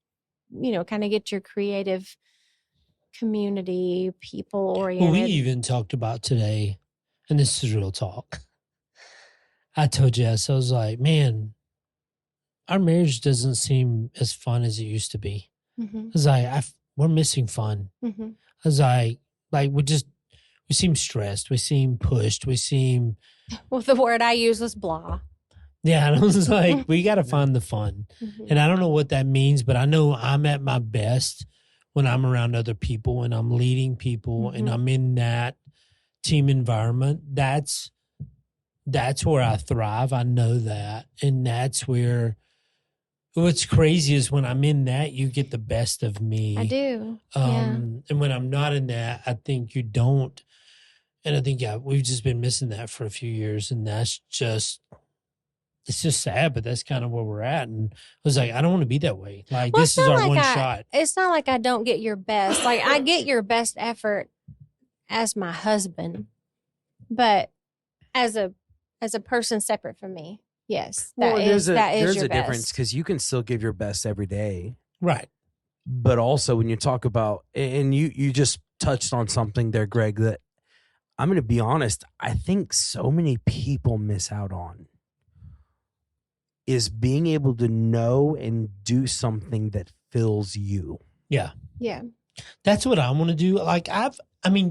kind of get your creative community, people oriented. Well, we even talked about today, and this is real talk. I told Jess, I was like, man, our marriage doesn't seem as fun as it used to be. Mm-hmm. I was like, we're missing fun. Mm-hmm. I was like we seem stressed. We seem pushed. We seem. Well, the word I used was blah. Yeah, and I was like, we got to find the fun. Mm-hmm. And I don't know what that means, but I know I'm at my best when I'm around other people and I'm leading people and I'm in that team environment. That's where I thrive. I know that. And that's where what's crazy is when I'm in that, you get the best of me. I do. And when I'm not in that, I think you don't. And I think, we've just been missing that for a few years. And it's just sad, but that's kind of where we're at. And I was like, I don't want to be that way. Like, this is our one shot. It's not like I don't get your best. Like, I get your best effort as my husband, but as a person separate from me, yes, there's a difference, because you can still give your best every day, right? But also when you talk about, and you just touched on something there, Greg, that I'm going to be honest, I think so many people miss out on, is being able to know and do something that fills you. Yeah. Yeah. That's what I want to do. Like,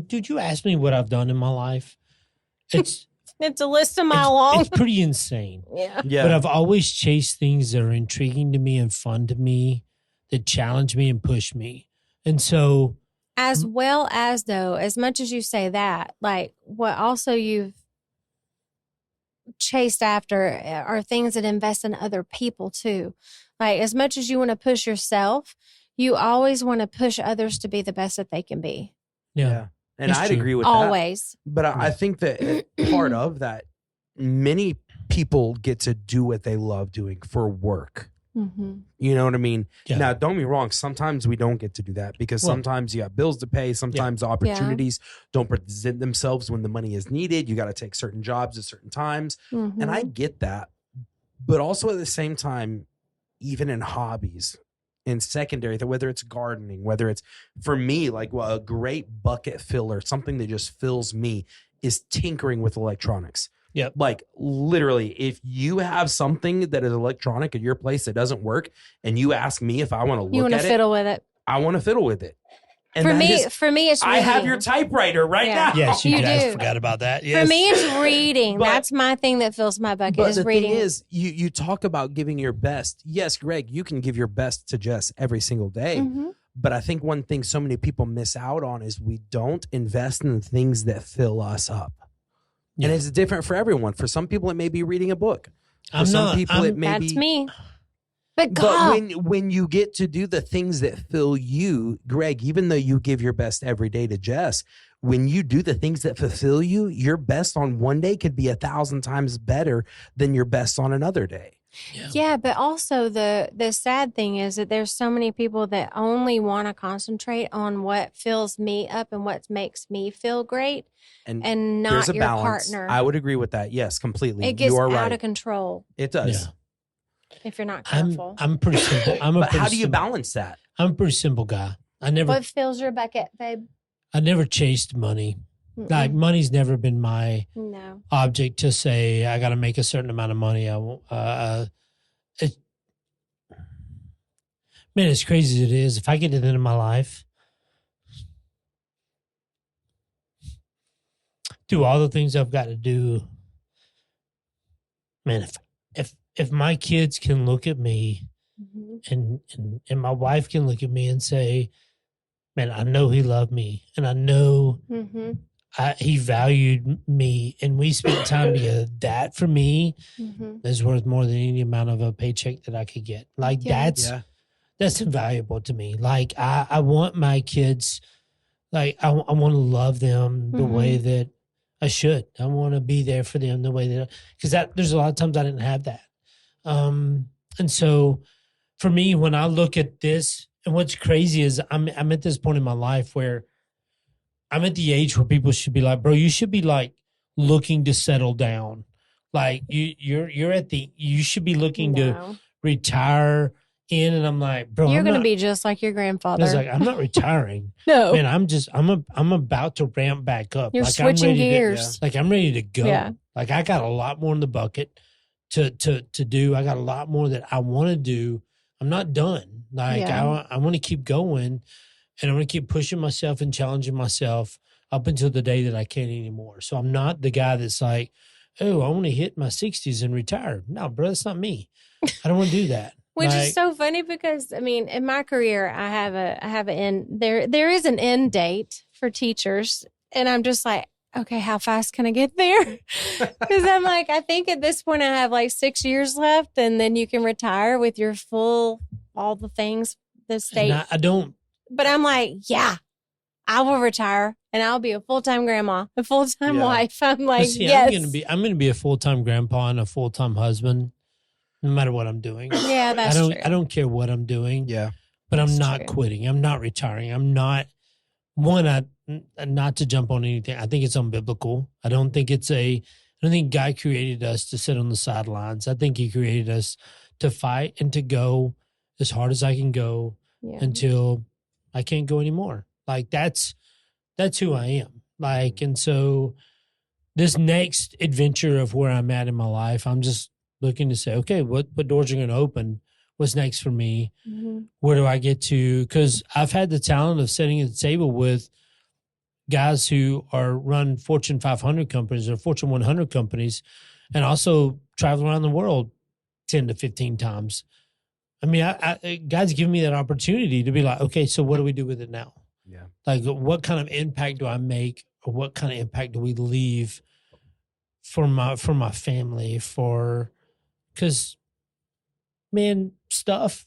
dude, you asked me what I've done in my life. It's a list of mile long. It's pretty insane. Yeah. But I've always chased things that are intriguing to me and fun to me, that challenge me and push me. And so, as well as, though, as much as you say that, like, what also you've chased after are things that invest in other people too. Like, as much as you want to push yourself, you always want to push others to be the best that they can be. Yeah. And I'd agree with always. that. But I think that part of that, many people get to do what they love doing for work. Mm-hmm. You know what I mean? Yeah. Now, don't be wrong. Sometimes we don't get to do that, because sometimes you have bills to pay. Sometimes opportunities don't present themselves when the money is needed. You got to take certain jobs at certain times. Mm-hmm. And I get that. But also at the same time, even in hobbies, in secondary, whether it's gardening, whether it's, for me, like a great bucket filler, something that just fills me, is tinkering with electronics. Yep. Like, literally, if you have something that is electronic at your place that doesn't work, and you ask me if I want to look at it, you want to fiddle with it. I want to fiddle with it. And for me, it's reading. I have your typewriter right now. Yes, you guys do. forgot about that. Yes. For me, it's reading. But- That's my thing that fills my bucket, But is the reading. thing is, you talk about giving your best. Yes, Greg, you can give your best to Jess every single day. Mm-hmm. But I think one thing so many people miss out on is we don't invest in the things that fill us up. Yeah. And it's different for everyone. For some people, it may be reading a book. For I'm some not. people, it may That's be. me. But But God, when you get to do the things that fill you, Greg, even though you give your best every day to Jess, when you do the things that fulfill you, your best on one day could be 1,000 times better than your best on another day. yeah, but also the sad thing is that there's so many people that only want to concentrate on what fills me up and what makes me feel great, and not there's a your balance. partner. I would agree with that. Yes, completely. It gets you are out right. of control It does. Yeah. if you're not careful. I'm pretty simple. But how do you balance that? I'm a pretty simple guy. What fills your bucket, babe? I never chased money. Mm-mm. Like, money's never been my No. object to say I got to make a certain amount of money. Man, as crazy as it is, if I get to the end of my life, do all the things I've got to do, man, if my kids can look at me and my wife can look at me and say, man, I know he loved me and I know he valued me and we spent time together, that for me is worth more than any amount of a paycheck that I could get. Like that's invaluable to me. Like I want my kids, like I want to love them the way that I should. I want to be there for them the way that, because there's a lot of times I didn't have that. And so for me, when I look at this, and what's crazy is I'm at this point in my life where I'm at the age where people should be like, bro, you should be like looking to settle down. Like you should be looking to retire in. And I'm like, bro, you're going to be just like your grandfather. It's like, I'm not retiring. No, man, I'm about to ramp back up. You're like switching I'm ready gears. I'm ready to go. Yeah. Like I got a lot more in the bucket to do. I got a lot more that I want to do. I'm not done. Like I want to keep going, and I'm going to keep pushing myself and challenging myself up until the day that I can't anymore. So I'm not the guy that's like, oh, I want to hit my 60s and retire. No, bro, that's not me. I don't want to do that. Which is so funny because I mean, in my career, I have an end. There is an end date for teachers, and I'm just like, okay, how fast can I get there? Because I'm like, I think at this point I have like 6 years left, and then you can retire with your full all the things the state. I don't. But I'm like, yeah, I will retire, and I'll be a full-time grandma, a full-time wife. I'm like, yes, I'm gonna be a full-time grandpa and a full-time husband. No matter what I'm doing. Yeah, that's true. I don't care what I'm doing. Yeah. But I'm not quitting. I'm not retiring. I'm not not to jump on anything. I think it's unbiblical. I don't think God created us to sit on the sidelines. I think he created us to fight and to go as hard as I can go until I can't go anymore. Like that's who I am. Like, and so this next adventure of where I'm at in my life, I'm just looking to say, okay, what doors are going to open? What's next for me? Where do I get to? Because I've had the talent of sitting at the table with guys who run Fortune 500 companies or Fortune 100 companies, and also travel around the world 10 to 15 times. I mean, God's given me that opportunity to be like, okay, so what do we do with it now? Yeah. Like, what kind of impact do I make, or what kind of impact do we leave for my family? Because, man, stuff.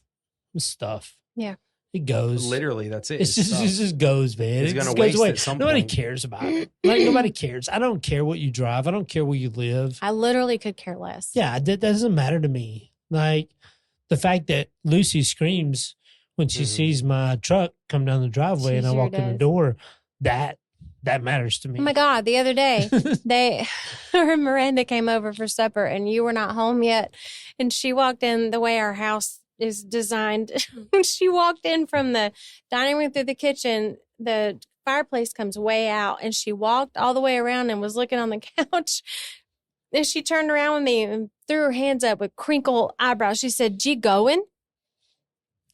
Yeah. It goes. Literally, that's it. It just goes, man. It's It gonna just waste goes away. at some Nobody point. cares about it. Like, nobody cares. I don't care what you drive. I don't care where you live. I literally could care less. Yeah, that doesn't matter to me. Like, the fact that Lucy screams when she sees my truck come down the driveway and I walk in the door, that matters to me. Oh my God, the other day, her and Miranda came over for supper and you were not home yet. And she walked in the way our house is designed. When she walked in from the dining room through the kitchen, the fireplace comes way out, and she walked all the way around and was looking on the couch. And she turned around with me and threw her hands up with crinkled eyebrows. She said, "G going?"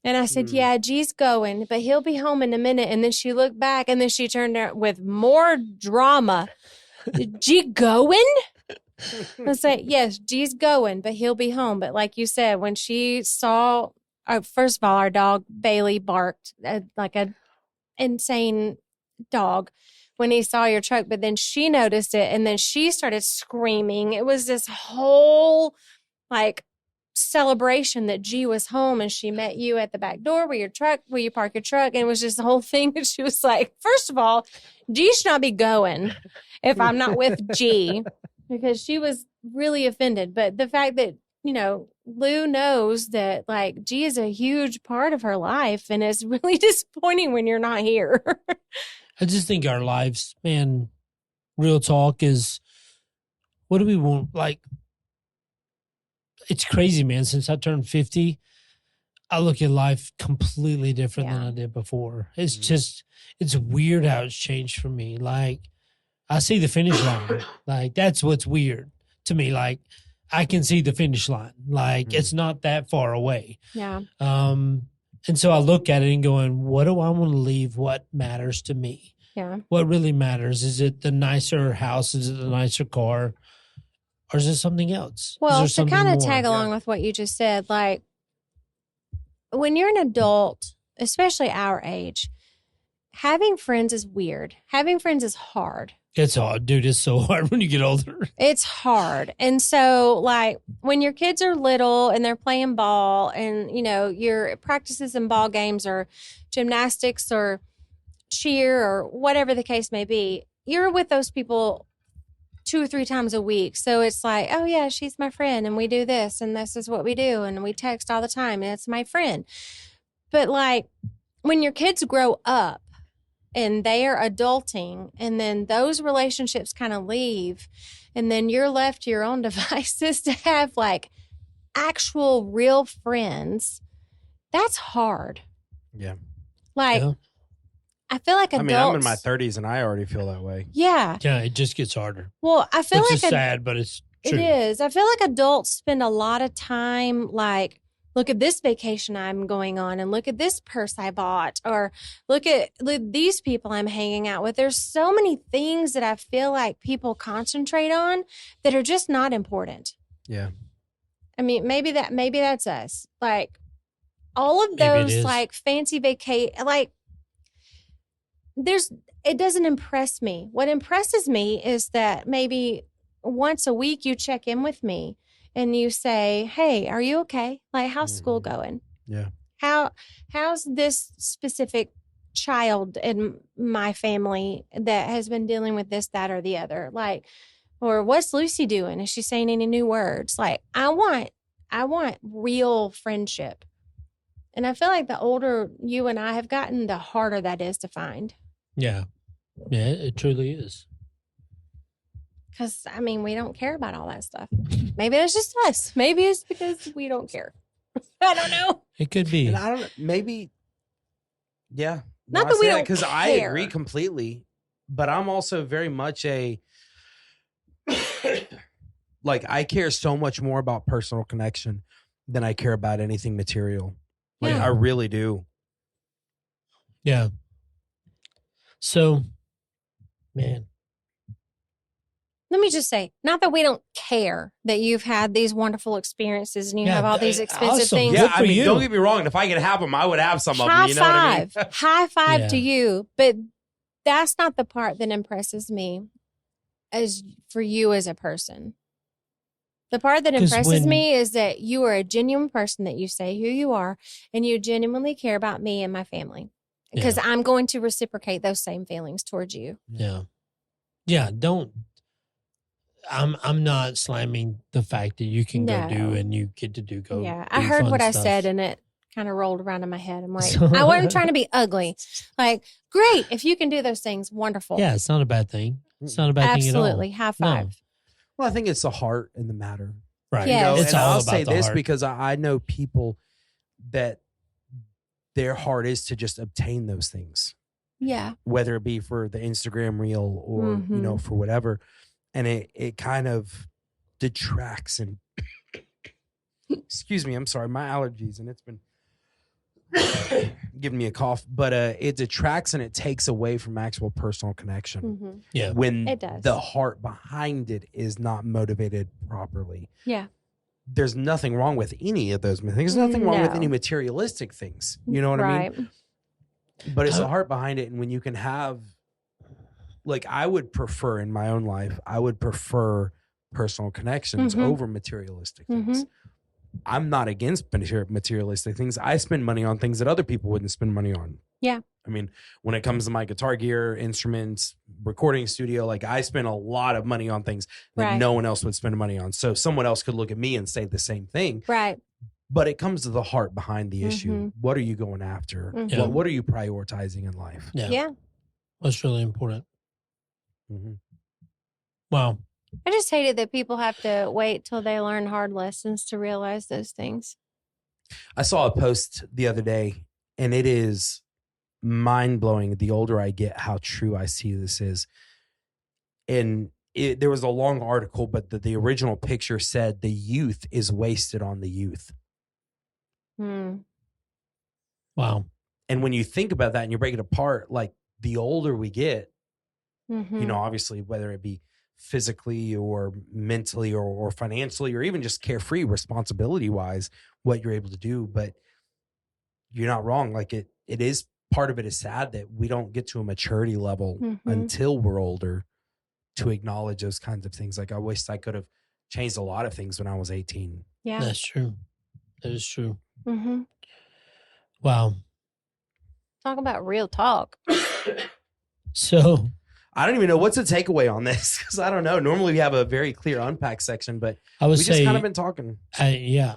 And I said, "Yeah, G's going, but he'll be home in a minute." And then she looked back, and then she turned around with more drama. "G going?" I said, "Yes, G's going, but he'll be home." But like you said, when she saw, first of all, our dog Bailey barked like a insane dog when he saw your truck, but then she noticed it, and then she started screaming. It was this whole like celebration that G was home, and she met you at the back door where you park your truck, and it was just the whole thing. And she was like, first of all, G should not be going if I'm not with G, because she was really offended. But the fact that, you know, Lou knows that like G is a huge part of her life, and it's really disappointing when you're not here. I just think our lives, man, real talk is, what do we want? Like, it's crazy, man. Since I turned 50, I look at life completely different than I did before. It's just, it's weird how it's changed for me. Like, I see the finish line. Like, that's what's weird to me. Like, I can see the finish line. Like, it's not that far away. Yeah. And so I look at it and going, what do I want to leave? What matters to me? Yeah. What really matters? Is it the nicer house? Is it the nicer car? Or is it something else? Is Well, there to something kind of more? tag along with what you just said, like when you're an adult, especially our age, having friends is weird. Having friends is hard. It's hard, dude. It's so hard when you get older. It's hard. And so, like, when your kids are little and they're playing ball and, you know, your practices and ball games or gymnastics or cheer or whatever the case may be, you're with those people 2 or 3 times a week. So it's like, oh, yeah, she's my friend and we do this and this is what we do. And we text all the time and it's my friend. But, like, when your kids grow up, and they are adulting, and then those relationships kind of leave, and then you're left to your own devices to have like actual real friends. That's hard. Yeah. Like, Yeah. I feel like adults. I mean, I'm in my 30s and I already feel that way. Yeah. Yeah, it just gets harder. Well, I feel Which like is sad, but it's true. it is. I feel like adults spend a lot of time like, look at this vacation I'm going on and look at this purse I bought or look at these people I'm hanging out with. There's so many things that I feel like people concentrate on that are just not important. Yeah. I mean, maybe that's us. Like all of Maybe it those is. like fancy vacation, like it doesn't impress me. What impresses me is that maybe once a week you check in with me and you say, hey, are you okay? Like, how's school going? Yeah. How's this specific child in my family that has been dealing with this, that, or the other? Like, or what's Lucy doing? Is she saying any new words? Like, I want real friendship. And I feel like the older you and I have gotten, the harder that is to find. Yeah. Yeah, it truly is. Because, I mean, we don't care about all that stuff. Maybe that's just us. Maybe it's because we don't care. I don't know. It could be. And I don't know, maybe, yeah. Not that we don't Because I care. agree completely, but I'm also very much like, I care so much more about personal connection than I care about anything material. Like, Yeah. I really do. Yeah. So, man. Let me just say, not that we don't care that you've had these wonderful experiences and you Yeah, have all these expensive awesome. things. Good Yeah, I for mean, you. don't get me wrong. If I could have them, I would have some of High them. You know what I mean? five. High five to Yeah. you. But that's not the part that impresses me as for you as a person. The part that 'Cause impresses when- me is that you are a genuine person, that you say who you are, and you genuinely care about me and my family. Because I'm going to reciprocate those same feelings towards you. Yeah. Yeah. Don't. I'm not slamming the fact that you can go No. do and you get to do go. Yeah, do I heard fun what I stuff. said and it kind of rolled around in my head. I'm like, So- I wasn't trying to be ugly. Like, great. If you can do those things, wonderful. Yeah, it's not a bad thing. It's not a bad thing at all. Absolutely. High five. Well, I think it's the heart and the matter. Right. Yes. You know, It's and all I'll about say the this heart. because I know people that their heart is to just obtain those things, Yeah. whether it be for the Instagram reel or, you know, for whatever. And it kind of detracts and excuse me, I'm sorry, my allergies and it's been giving me a cough, but it detracts and it takes away from actual personal connection Mm-hmm. Yeah. when It does. the heart behind it is not motivated properly. Yeah. There's nothing wrong with any of those things. There's nothing wrong with No. any materialistic things. You know what I mean? But it's the heart behind it. And when you can have, like, I would prefer in my own life, I would prefer personal connections Mhm. over materialistic things. I'm not against materialistic things. I spend money on things that other people wouldn't spend money on. Yeah. I mean, when it comes to my guitar gear, instruments, recording studio, like I spend a lot of money on things that Right. no one else would spend money on. So someone else could look at me and say the same thing. Right. But it comes to the heart behind the issue. What are you going after? Mhm. Yeah. What are you prioritizing in life? Yeah. Yeah. That's really important. Mm-hmm. Wow. I just hated that people have to wait till they learn hard lessons to realize those things. I saw a post the other day, and it is mind blowing. The older I get, how true I see this is. And there was a long article, but the original picture said the youth is wasted on the youth. Hmm. Wow. And when you think about that and you break it apart, like the older we get, Mhm. you know, obviously, whether it be physically or mentally or financially or even just carefree responsibility wise, what you're able to do. But you're not wrong. Like it is, part of it is sad that we don't get to a maturity level Mhm. until we're older to acknowledge those kinds of things. Like I wish I could have changed a lot of things when I was 18. Yeah. That's true. That is true. Mhm. Wow. Talk about real talk. So I don't even know what's the takeaway on this because I don't know. Normally we have a very clear unpack section, but I would we say, just kind of been talking. yeah,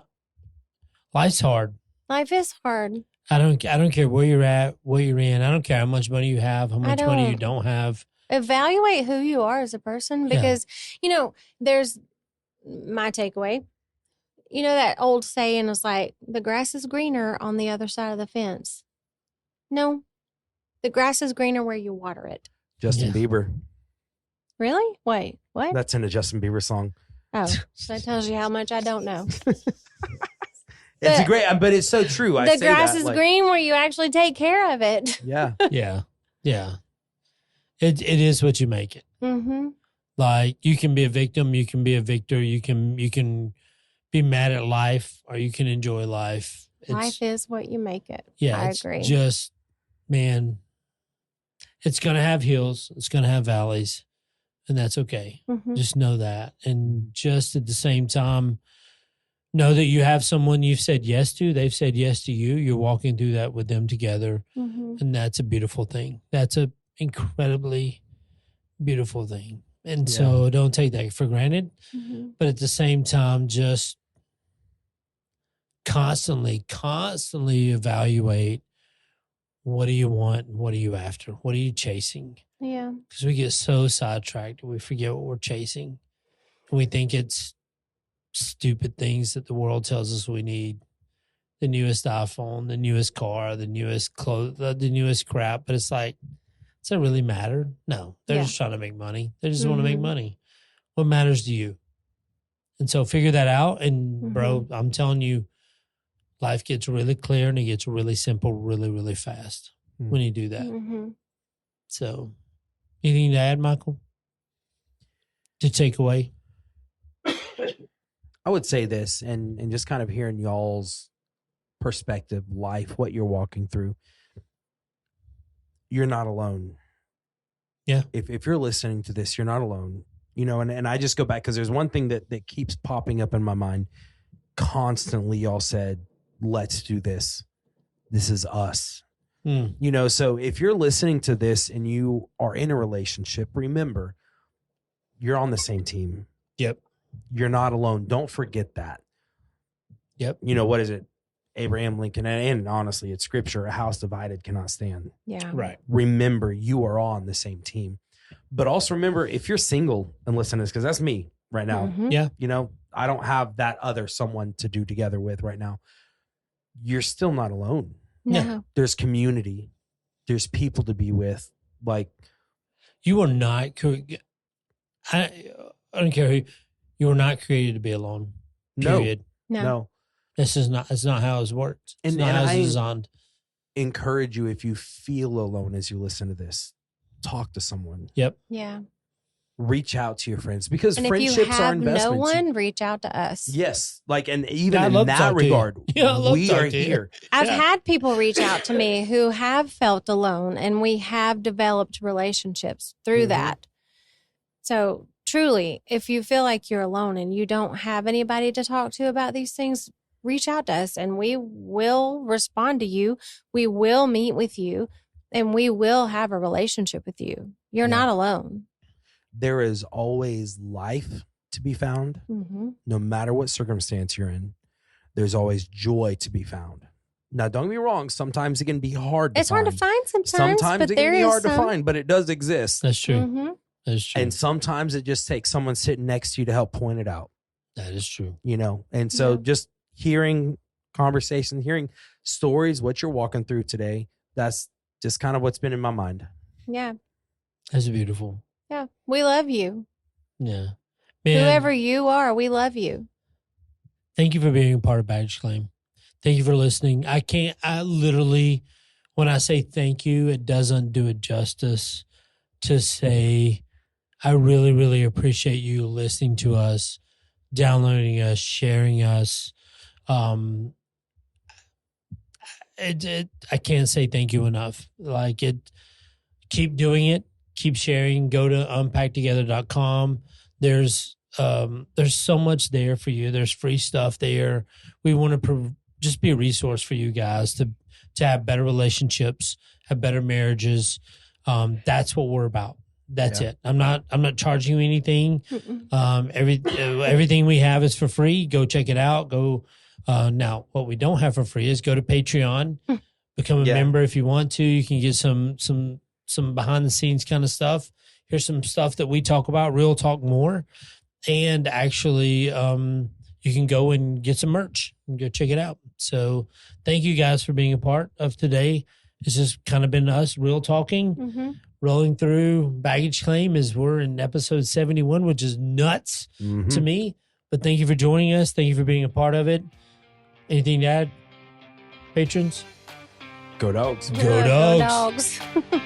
life's hard. Life is hard. I don't care where you're at, what you're in. I don't care how much money you have, how much money you don't have. Evaluate who you are as a person because, you know, there's my takeaway. You know, that old saying is like, the grass is greener on the other side of the fence. No, the grass is greener where you water it. Justin Bieber. Really? Wait, what? That's in a Justin Bieber song. Oh, that tells you how much I don't know. It's a great, but it's so true. I The say grass that, is like, green where you actually take care of it. Yeah. Yeah. Yeah. It is what you make it. Mm-hmm. Like you can be a victim, you can be a victor, you can be mad at life, or you can enjoy life. Life is what you make it. Yeah, I it's agree. just, man, it's going to have hills, it's going to have valleys, and that's okay. Mhm. Just know that. And just at the same time, know that you have someone you've said yes to, they've said yes to you, you're walking through that with them together. Mhm. And that's a beautiful thing. That's a incredibly beautiful thing. And Yeah. so don't take that for granted. Mhm. But at the same time, just constantly evaluate, what do you want? What are you after? What are you chasing? Yeah. Because we get so sidetracked, we forget what we're chasing. We think it's stupid things that the world tells us we need. The newest iPhone, the newest car, the newest clothes, the newest crap. But it's like, does it really matter? No, they're Yeah. just trying to make money. They just want to make Mhm. money. What matters to you? And so figure that out. And bro, I'm telling you, life gets really clear and it gets really simple, really, really fast when you do that. Mhm. So anything to add, Michael? To take away? I would say this and just kind of hearing y'all's perspective, life, what you're walking through. You're not alone. Yeah. If you're listening to this, you're not alone. You know, and I just go back because there's one thing that keeps popping up in my mind constantly. Y'all said, let's do this. This is us. Mm. You know, so if you're listening to this and you are in a relationship, remember, you're on the same team. Yep. You're not alone. Don't forget that. Yep. You know, what is it? Abraham Lincoln, and honestly, it's scripture, a house divided cannot stand. Yeah. Right. Remember, you are on the same team. But also remember, if you're single and listen to this, because that's me right now. Mhm. Yeah. You know, I don't have that other someone to do together with right now. You're still not alone. No. There's community. There's people to be with. Like, You are not, I don't care who, you are not created to be alone. Period. no. This is not, it's not how it works. It's And- not and how it's I- designed. Encourage you, if you feel alone as you listen to this, talk to someone. Yep. Yeah. Reach out to your friends because And if you friendships are have investments. no one, reach out to us. Yes. Like, and even Yeah, I'd in love to that talk to you. regard, Yeah, I'd love to we talk are to you. here. I've Yeah. had people reach out to me who have felt alone, and we have developed relationships through Mhm. that. So, truly, if you feel like you're alone and you don't have anybody to talk to about these things, reach out to us and we will respond to you. We will meet with you and we will have a relationship with you. You're Yeah. not alone. There is always life to be found, Mm-hmm. no matter what circumstance you're in. There's always joy to be found. Now, don't get me wrong. Sometimes it can be hard to It's find. hard to find sometimes, Sometimes but it there can be is hard to some. find, but it does exist. That's true. Mm-hmm. That's true. And sometimes it just takes someone sitting next to you to help point it out, That is true. you know? And so Yeah. just hearing conversation, hearing stories, what you're walking through today, that's just kind of what's been in my mind. Yeah. That's beautiful. Yeah. We love you. Yeah. Man, Whoever you are, we love you. thank you for being a part of Baggage Claim. Thank you for listening. I literally when I say thank you, it doesn't do it justice to say, I really, really appreciate you listening to us, downloading us, sharing us. I can't say thank you enough. Like keep doing it, keep sharing. Go to unpacktogether.com. There's so much there for you. There's free stuff there. We want to just be a resource for you guys to have better relationships, have better marriages. That's what we're about. That's it. I'm not charging you anything. Everything we have is for free. Go check it out. Go. Now, what we don't have for free is go to Patreon, become a member if you want to. You can get some behind the scenes kind of stuff. Here's some stuff that we talk about, real talk more, and actually, you can go and get some merch and go check it out. So, thank you guys for being a part of today. It's just kind of been us real talking, rolling through baggage claim as we're in episode 71, which is nuts to me. But thank you for joining us. Thank you for being a part of it. Anything to add, patrons? Go Dogs. Go Dogs. Go Dogs.